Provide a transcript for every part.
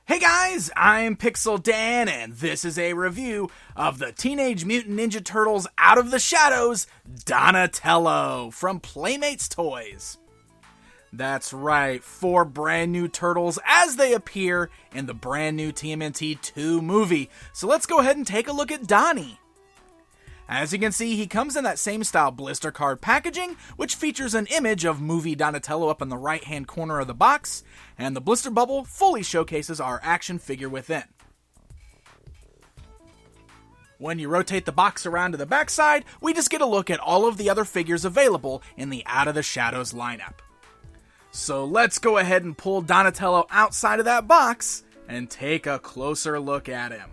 Hey guys, I'm Pixel Dan, and this is a review of the Teenage Mutant Ninja Turtles Out of the Shadows Donatello from Playmates Toys. That's right, 4 brand new turtles as they appear in the brand new TMNT 2 movie. So let's go ahead and take a look at Donnie. As you can see, he comes in that same style blister card packaging, which features an image of movie Donatello up in the right hand corner of the box, and the blister bubble fully showcases our action figure within. When you rotate the box around to the backside, we just get a look at all of the other figures available in the Out of the Shadows lineup. So let's go ahead and pull Donatello outside of that box and take a closer look at him.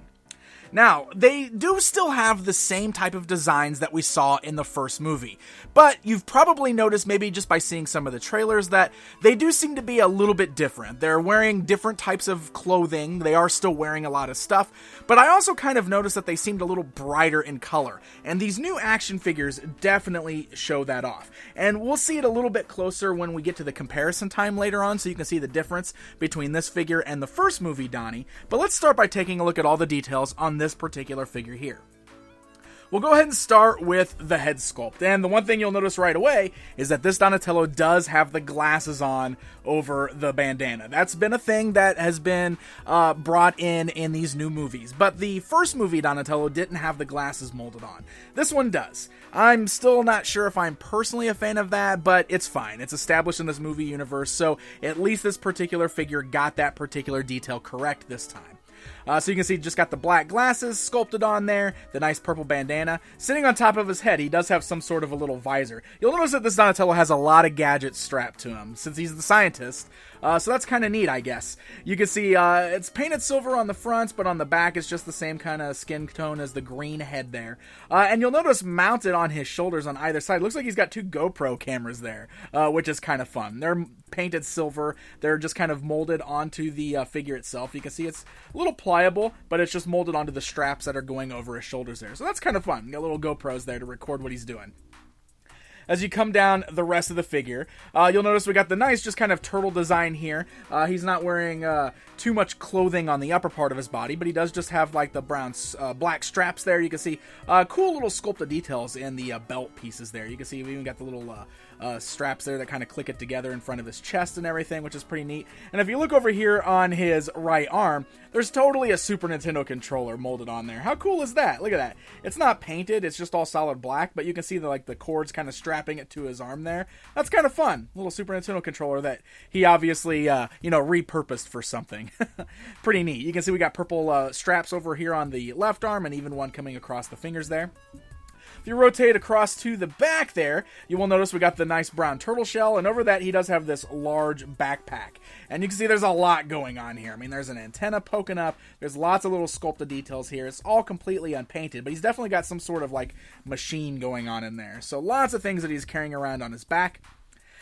Now, they do still have the same type of designs that we saw in the first movie, but you've probably noticed, maybe just by seeing some of the trailers, that they do seem to be a little bit different. They're wearing different types of clothing, they are still wearing a lot of stuff, but I also kind of noticed that they seemed a little brighter in color, and these new action figures definitely show that off. And we'll see it a little bit closer when we get to the comparison time later on, so you can see the difference between this figure and the first movie Donnie, but let's start by taking a look at all the details on this particular figure here. We'll go ahead and start with the head sculpt, and the one thing you'll notice right away is that this Donatello does have the glasses on over the bandana. That's been a thing that has been brought in these new movies, but the first movie Donatello didn't have the glasses molded on. This one does. I'm still not sure if I'm personally a fan of that, but it's fine. It's established in this movie universe, so at least this particular figure got that particular detail correct this time. So you can see just got the black glasses sculpted on there, the nice purple bandana. Sitting on top of his head, he does have some sort of a little visor. You'll notice that this Donatello has a lot of gadgets strapped to him, since he's the scientist. So that's kind of neat, I guess. You can see it's painted silver on the front, but on the back it's just the same kind of skin tone as the green head there. And you'll notice mounted on his shoulders on either side, looks like he's got 2 GoPro cameras there, which is kind of fun. They're painted silver. They're just kind of molded onto the figure itself. You can see it's a little pliable, but it's just molded onto the straps that are going over his shoulders there. So that's kind of fun. Got little GoPros there to record what he's doing. As you come down the rest of the figure, you'll notice we got the nice just kind of turtle design here. He's not wearing too much clothing on the upper part of his body, but he does just have like the brown black straps there. You can see cool little sculpted details in the belt pieces there. You can see we even got the little straps there that kind of click it together in front of his chest and everything, which is pretty neat. And if you look over here on his right arm, there's totally a Super Nintendo controller molded on there. How cool is that? Look at that. It's not painted, it's just all solid black, but you can see the cords kind of strapping it to his arm there. That's kind of fun. Little Super Nintendo controller that he obviously repurposed for something. Pretty neat. You can see we got purple straps over here on the left arm, and even one coming across the fingers there. If you rotate across to the back there, you will notice we got the nice brown turtle shell, and over that he does have this large backpack. And you can see there's a lot going on here. I mean, there's an antenna poking up, there's lots of little sculpted details here. It's all completely unpainted, but he's definitely got some sort of like machine going on in there. So lots of things that he's carrying around on his back.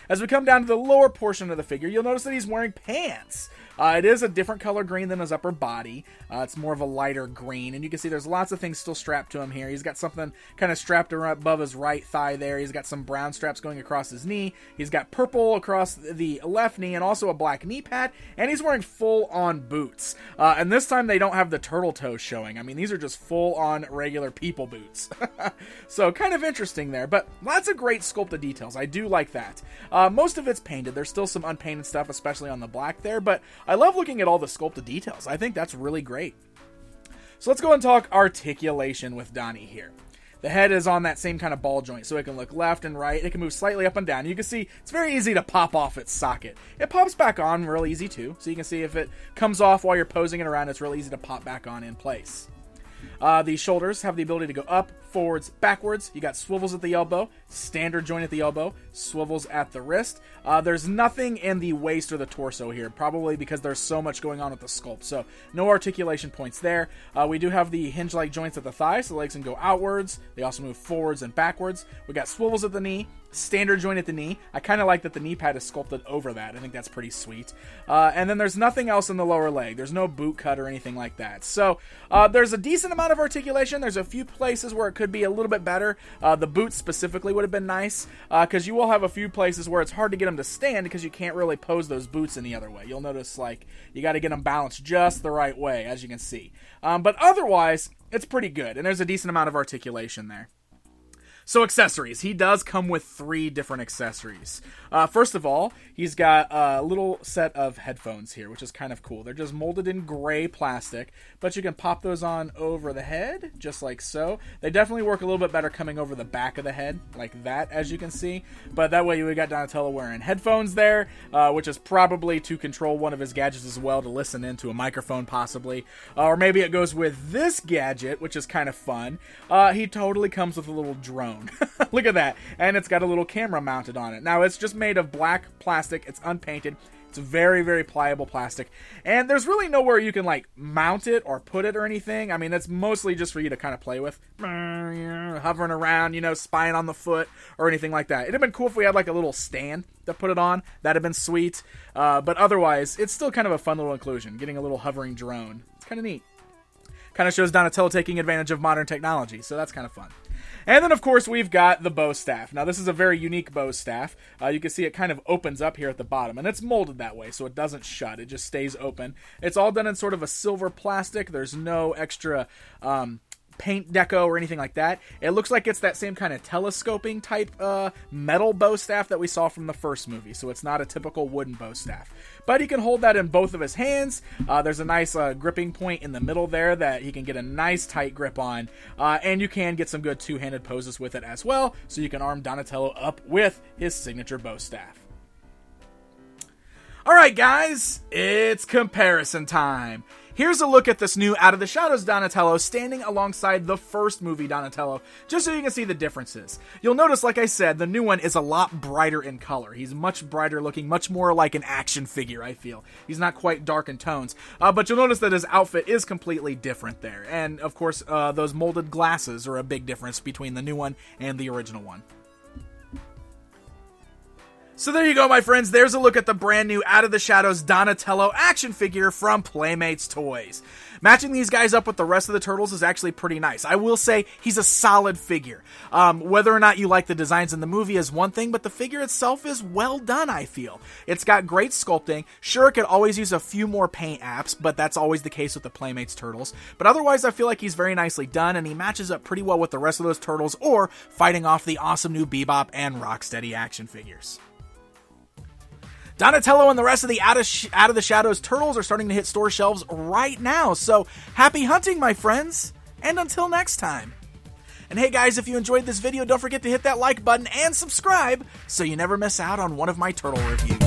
As we come down to the lower portion of the figure, you'll notice that he's wearing pants. It is a different color green than his upper body. It's more of a lighter green, and you can see there's lots of things still strapped to him here. He's got something kind of strapped above his right thigh there. He's got some brown straps going across his knee. He's got purple across the left knee and also a black knee pad, and he's wearing full-on boots. And this time they don't have the turtle toes showing. I mean, these are just full-on regular people boots. So kind of interesting there, but lots of great sculpted details. I do like that. Most of it's painted. There's still some unpainted stuff, especially on the black there, but I love looking at all the sculpted details. I think that's really great. So let's go and talk articulation with Donnie here. The head is on that same kind of ball joint, so it can look left and right. It can move slightly up and down. You can see it's very easy to pop off its socket. It pops back on real easy too, so you can see if it comes off while you're posing it around, it's real easy to pop back on in place. The shoulders have the ability to go up, forwards, backwards. You got swivels at the elbow, standard joint at the elbow, swivels at the wrist. There's nothing in the waist or the torso here, probably because there's so much going on with the sculpt. So no articulation points there. We do have the hinge-like joints at the thigh, so the legs can go outwards. They also move forwards and backwards. We got swivels at the knee, standard joint at the knee. I kind of like that the knee pad is sculpted over that. I think that's pretty sweet. And then there's nothing else in the lower leg. There's no boot cut or anything like that. So there's a decent amount of articulation. There's a few places where it could be a little bit better. The boots specifically would have been nice, because you will have a few places where it's hard to get them to stand because you can't really pose those boots any other way. You'll notice, like, you got to get them balanced just the right way, as you can see. But otherwise, it's pretty good, and there's a decent amount of articulation there. So accessories. He does come with 3 different accessories. First of all, he's got a little set of headphones here, which is kind of cool. They're just molded in gray plastic, but you can pop those on over the head, just like so. They definitely work a little bit better coming over the back of the head, like that, as you can see. But that way we got Donatello wearing headphones there, which is probably to control one of his gadgets as well, to listen into a microphone possibly. Or maybe it goes with this gadget, which is kind of fun. He totally comes with a little drone. Look at that. And it's got a little camera mounted on it. Now, it's just made of black plastic. It's unpainted. It's very, very pliable plastic. And there's really nowhere you can, like, mount it or put it or anything. I mean, that's mostly just for you to kind of play with. Hovering around, you know, spying on the foot or anything like that. It'd have been cool if we had, like, a little stand to put it on. That'd have been sweet. But otherwise, it's still kind of a fun little inclusion. Getting a little hovering drone. It's kind of neat. Kind of shows Donatello taking advantage of modern technology. So that's kind of fun. And then, of course, we've got the bow staff. Now, this is a very unique bow staff. You can see it kind of opens up here at the bottom, and it's molded that way, so it doesn't shut. It just stays open. It's all done in sort of a silver plastic. There's no extra paint deco or anything like that. It looks like it's that same kind of telescoping type metal bow staff that we saw from the first movie, so it's not a typical wooden bow staff. But he can hold that in both of his hands. There's a nice gripping point in the middle there that he can get a nice tight grip on, and you can get some good two-handed poses with it as well, so you can arm Donatello up with his signature bow staff. Alright guys, it's comparison time. Here's a look at this new Out of the Shadows Donatello standing alongside the first movie Donatello, just so you can see the differences. You'll notice, like I said, the new one is a lot brighter in color. He's much brighter looking, much more like an action figure, I feel. He's not quite dark in tones, but you'll notice that his outfit is completely different there. And, of course, those molded glasses are a big difference between the new one and the original one. So there you go, my friends. There's a look at the brand new Out of the Shadows Donatello action figure from Playmates Toys. Matching these guys up with the rest of the Turtles is actually pretty nice. I will say he's a solid figure. Whether or not you like the designs in the movie is one thing, but the figure itself is well done, I feel. It's got great sculpting. Sure, it could always use a few more paint apps, but that's always the case with the Playmates Turtles. But otherwise, I feel like he's very nicely done, and he matches up pretty well with the rest of those Turtles, or fighting off the awesome new Bebop and Rocksteady action figures. Donatello and the rest of the Out of the Shadows Turtles are starting to hit store shelves right now, so happy hunting, my friends, and until next time. And hey guys, if you enjoyed this video, don't forget to hit that like button and subscribe so you never miss out on one of my turtle reviews.